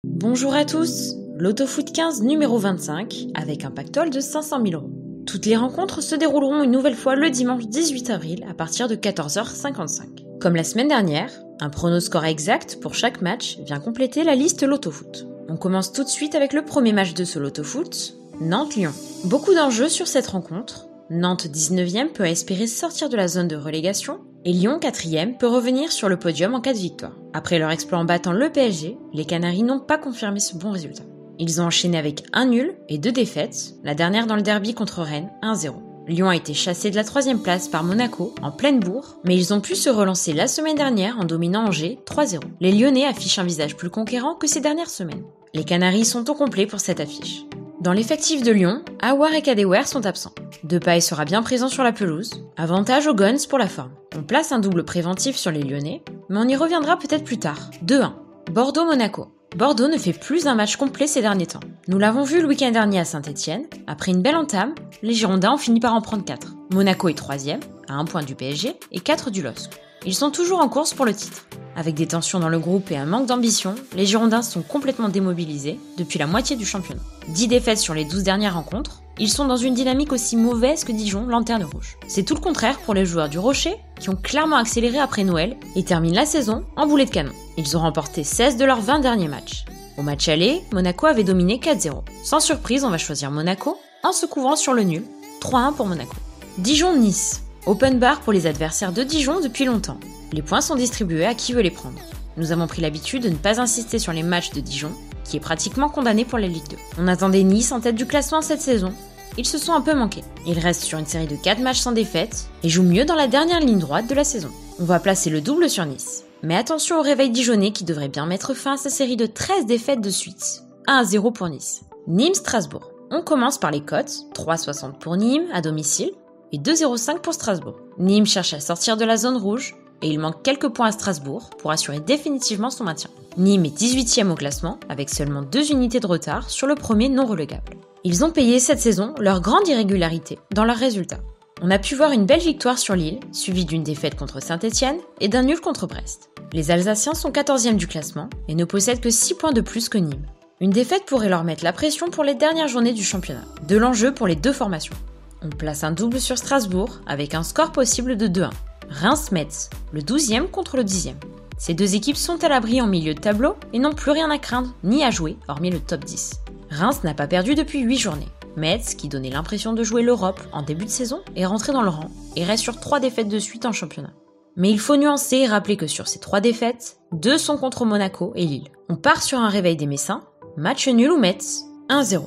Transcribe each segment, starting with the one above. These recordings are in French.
Bonjour à tous, l'Autofoot 15 numéro 25 avec un pactole de 500 000 €. Toutes les rencontres se dérouleront une nouvelle fois le dimanche 18 avril à partir de 14h55. Comme la semaine dernière, un pronoscore exact pour chaque match vient compléter la liste l'Autofoot. On commence tout de suite avec le premier match de ce l'Autofoot, Nantes-Lyon. Beaucoup d'enjeux sur cette rencontre. Nantes 19e peut espérer sortir de la zone de relégation et Lyon 4e peut revenir sur le podium en cas de victoire. Après leur exploit en battant le PSG, les Canaries n'ont pas confirmé ce bon résultat. Ils ont enchaîné avec un nul et 2 défaites, la dernière dans le derby contre Rennes 1-0. Lyon a été chassé de la 3e place par Monaco en pleine bourre, mais ils ont pu se relancer la semaine dernière en dominant Angers 3-0. Les Lyonnais affichent un visage plus conquérant que ces dernières semaines. Les Canaries sont au complet pour cette affiche. Dans l'effectif de Lyon, Aouar et Kadewere sont absents. Depay sera bien présent sur la pelouse. Avantage aux Guns pour la forme. On place un double préventif sur les Lyonnais, mais on y reviendra peut-être plus tard. 2-1. Bordeaux-Monaco. Bordeaux ne fait plus un match complet ces derniers temps. Nous l'avons vu le week-end dernier à Saint-Etienne. Après une belle entame, les Girondins ont fini par en prendre 4. Monaco est 3e, à 1 point du PSG et 4 du LOSC. Ils sont toujours en course pour le titre. Avec des tensions dans le groupe et un manque d'ambition, les Girondins sont complètement démobilisés depuis la moitié du championnat. 10 défaites sur les 12 dernières rencontres, ils sont dans une dynamique aussi mauvaise que Dijon, lanterne rouge. C'est tout le contraire pour les joueurs du Rocher, qui ont clairement accéléré après Noël et terminent la saison en boulet de canon. Ils ont remporté 16 de leurs 20 derniers matchs. Au match aller, Monaco avait dominé 4-0. Sans surprise, on va choisir Monaco, en se couvrant sur le nul, 3-1 pour Monaco. Dijon-Nice. Open bar pour les adversaires de Dijon depuis longtemps. Les points sont distribués à qui veut les prendre. Nous avons pris l'habitude de ne pas insister sur les matchs de Dijon, qui est pratiquement condamné pour la Ligue 2. On attendait Nice en tête du classement cette saison. Ils se sont un peu manqués. Ils restent sur une série de 4 matchs sans défaite et jouent mieux dans la dernière ligne droite de la saison. On va placer le double sur Nice. Mais attention au réveil dijonnais qui devrait bien mettre fin à sa série de 13 défaites de suite. 1-0 pour Nice. Nîmes-Strasbourg. On commence par les cotes, 3,60 pour Nîmes à domicile et 2,05 pour Strasbourg. Nîmes cherche à sortir de la zone rouge et il manque quelques points à Strasbourg pour assurer définitivement son maintien. Nîmes est 18e au classement avec seulement 2 unités de retard sur le premier non relégable. Ils ont payé cette saison leur grande irrégularité dans leurs résultats. On a pu voir une belle victoire sur Lille, suivie d'une défaite contre Saint-Etienne et d'un nul contre Brest. Les Alsaciens sont 14e du classement et ne possèdent que 6 points de plus que Nîmes. Une défaite pourrait leur mettre la pression pour les dernières journées du championnat. De l'enjeu pour les deux formations. On place un double sur Strasbourg avec un score possible de 2-1. Reims-Metz, le 12e contre le 10e. Ces deux équipes sont à l'abri en milieu de tableau et n'ont plus rien à craindre ni à jouer hormis le top 10. Reims n'a pas perdu depuis 8 journées. Metz, qui donnait l'impression de jouer l'Europe en début de saison, est rentré dans le rang et reste sur 3 défaites de suite en championnat. Mais il faut nuancer et rappeler que sur ces 3 défaites, 2 sont contre Monaco et Lille. On part sur un réveil des Messins, match nul ou Metz, 1-0.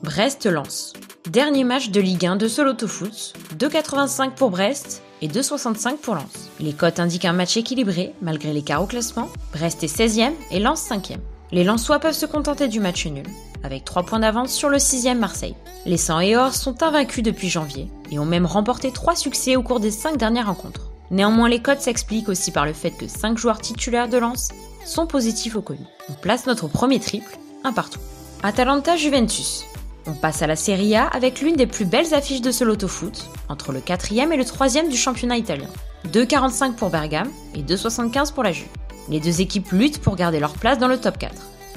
Brest-Lens. Dernier match de Ligue 1 de ce l'Autofoot, 2,85 pour Brest et 2,65 pour Lens. Les cotes indiquent un match équilibré malgré l'écart au classement. Brest est 16e et Lens 5e. Les Lensois peuvent se contenter du match nul, avec 3 points d'avance sur le 6e Marseille. Les 100 et Or sont invaincus depuis janvier et ont même remporté 3 succès au cours des 5 dernières rencontres. Néanmoins, les cotes s'expliquent aussi par le fait que 5 joueurs titulaires de Lens sont positifs au Covid. On place notre premier triple, un partout. Atalanta-Juventus. On passe à la Serie A avec l'une des plus belles affiches de ce l'Autofoot, entre le 4e et le 3e du championnat italien. 2,45 pour Bergame et 2,75 pour la Juve. Les deux équipes luttent pour garder leur place dans le top 4.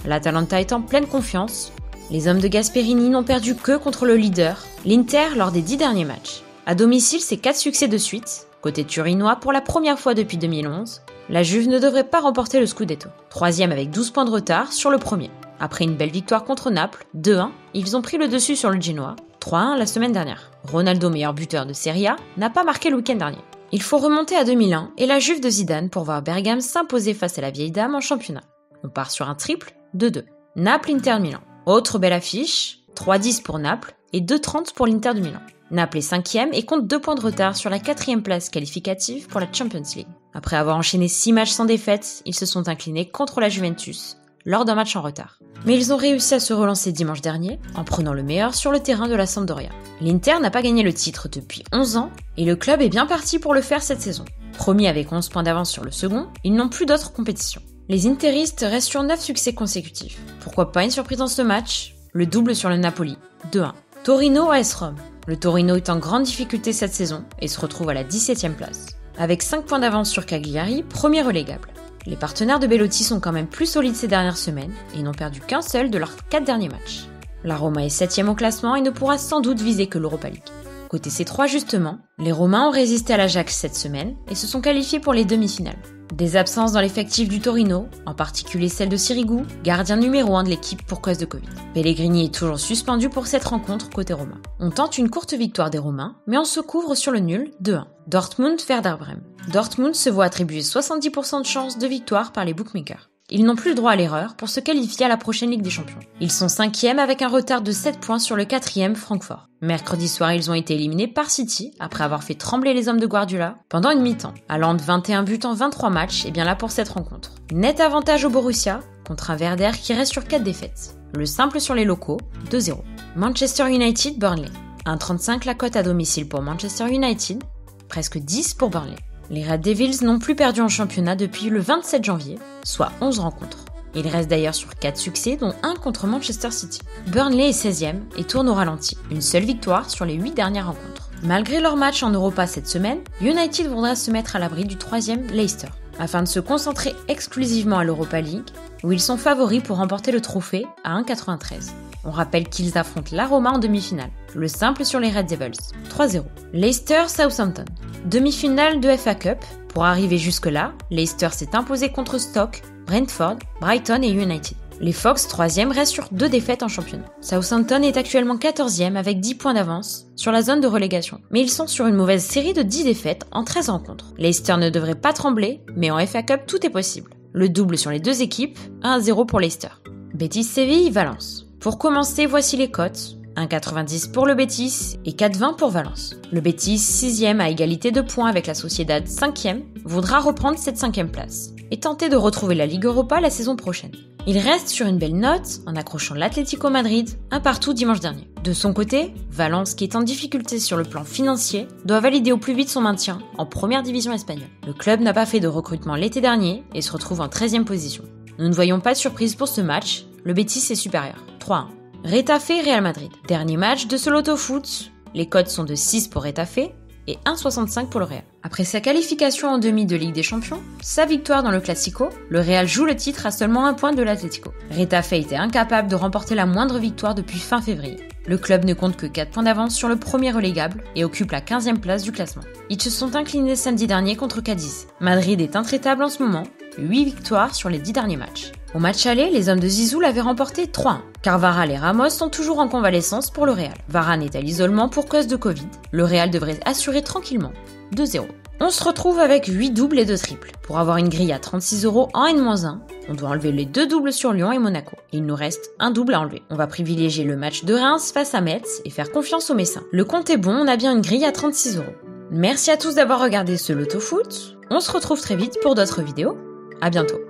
L'Atalanta est en pleine confiance. Les hommes de Gasperini n'ont perdu que contre le leader, l'Inter, lors des 10 derniers matchs. À domicile, c'est 4 succès de suite. Côté turinois, pour la première fois depuis 2011, la Juve ne devrait pas remporter le Scudetto. 3e avec 12 points de retard sur le premier. Après une belle victoire contre Naples, 2-1, ils ont pris le dessus sur le Genoa, 3-1 la semaine dernière. Ronaldo, meilleur buteur de Serie A, n'a pas marqué le week-end dernier. Il faut remonter à 2001 et la Juve de Zidane pour voir Bergame s'imposer face à la vieille dame en championnat. On part sur un triple, 2-2. Naples-Inter de Milan. Autre belle affiche, 3-10 pour Naples et 2-30 pour l'Inter de Milan. Naples est 5e et compte 2 points de retard sur la 4e place qualificative pour la Champions League. Après avoir enchaîné 6 matchs sans défaite, ils se sont inclinés contre la Juventus lors d'un match en retard. Mais ils ont réussi à se relancer dimanche dernier en prenant le meilleur sur le terrain de la Sampdoria. L'Inter n'a pas gagné le titre depuis 11 ans et le club est bien parti pour le faire cette saison. Premier avec 11 points d'avance sur le second, ils n'ont plus d'autres compétitions. Les interistes restent sur 9 succès consécutifs. Pourquoi pas une surprise dans ce match? Le double sur le Napoli, 2-1. Torino AS Rome. Le Torino est en grande difficulté cette saison et se retrouve à la 17e place. Avec 5 points d'avance sur Cagliari, premier relégable. Les partenaires de Belotti sont quand même plus solides ces dernières semaines et n'ont perdu qu'un seul de leurs 4 derniers matchs. La Roma est 7ème au classement et ne pourra sans doute viser que l'Europa League. Côté C3 justement, les Romains ont résisté à l'Ajax cette semaine et se sont qualifiés pour les demi-finales. Des absences dans l'effectif du Torino, en particulier celle de Sirigu, gardien numéro 1 de l'équipe pour cause de Covid. Pellegrini est toujours suspendu pour cette rencontre côté romain. On tente une courte victoire des Romains, mais on se couvre sur le nul 2-1. Dortmund-Werder Bremen. Dortmund se voit attribuer 70% de chances de victoire par les bookmakers. Ils n'ont plus le droit à l'erreur pour se qualifier à la prochaine Ligue des Champions. Ils sont 5e avec un retard de 7 points sur le 4e Francfort. Mercredi soir, ils ont été éliminés par City après avoir fait trembler les hommes de Guardiola pendant une mi-temps. Allant de 21 buts en 23 matchs, et bien là pour cette rencontre. Net avantage au Borussia contre un Werder qui reste sur 4 défaites. Le simple sur les locaux, 2-0. Manchester United-Burnley. 1,35 la cote à domicile pour Manchester United, presque 10 pour Burnley. Les Red Devils n'ont plus perdu en championnat depuis le 27 janvier, soit 11 rencontres. Ils restent d'ailleurs sur 4 succès, dont 1 contre Manchester City. Burnley est 16e et tourne au ralenti. Une seule victoire sur les 8 dernières rencontres. Malgré leur match en Europa cette semaine, United voudra se mettre à l'abri du 3e Leicester, afin de se concentrer exclusivement à l'Europa League, où ils sont favoris pour remporter le trophée à 1,93. On rappelle qu'ils affrontent la Roma en demi-finale. Le simple sur les Red Devils, 3-0. Leicester-Southampton. Demi-finale de FA Cup. Pour arriver jusque-là, Leicester s'est imposé contre Stoke, Brentford, Brighton et United. Les Fox, 3e, restent sur 2 défaites en championnat. Southampton est actuellement 14e avec 10 points d'avance sur la zone de relégation. Mais ils sont sur une mauvaise série de 10 défaites en 13 rencontres. Leicester ne devrait pas trembler, mais en FA Cup, tout est possible. Le double sur les deux équipes, 1-0 pour Leicester. Betis-Séville, Valence. Pour commencer, voici les cotes. 1,90 pour le Betis et 4,20 pour Valence. Le Betis, 6e à égalité de points avec la Sociedad 5e, voudra reprendre cette 5e place et tenter de retrouver la Ligue Europa la saison prochaine. Il reste sur une belle note en accrochant l'Atlético Madrid un partout dimanche dernier. De son côté, Valence, qui est en difficulté sur le plan financier, doit valider au plus vite son maintien en première division espagnole. Le club n'a pas fait de recrutement l'été dernier et se retrouve en 13e position. Nous ne voyons pas de surprise pour ce match, le Betis est supérieur, 3-1. Retafe-Real Madrid. Dernier match de ce loto foot. Les cotes sont de 6 pour Retafe et 1,65 pour le Real. Après sa qualification en demi de Ligue des Champions, sa victoire dans le Classico, le Real joue le titre à seulement 1 point de l'Atlético. Retafe était incapable de remporter la moindre victoire depuis fin février. Le club ne compte que 4 points d'avance sur le premier relégable et occupe la 15e place du classement. Ils se sont inclinés samedi dernier contre Cadiz. Madrid est intraitable en ce moment, 8 victoires sur les 10 derniers matchs. Au match aller, les hommes de Zizou l'avaient remporté 3-1. Carvajal et Ramos sont toujours en convalescence pour le Real. Varane est à l'isolement pour cause de Covid. Le Real devrait assurer tranquillement 2-0. On se retrouve avec 8 doubles et 2 triples. Pour avoir une grille à 36 € en N-1, on doit enlever les 2 doubles sur Lyon et Monaco. Et il nous reste un double à enlever. On va privilégier le match de Reims face à Metz et faire confiance aux Messins. Le compte est bon, on a bien une grille à 36 €. Merci à tous d'avoir regardé ce Loto Foot. On se retrouve très vite pour d'autres vidéos. À bientôt.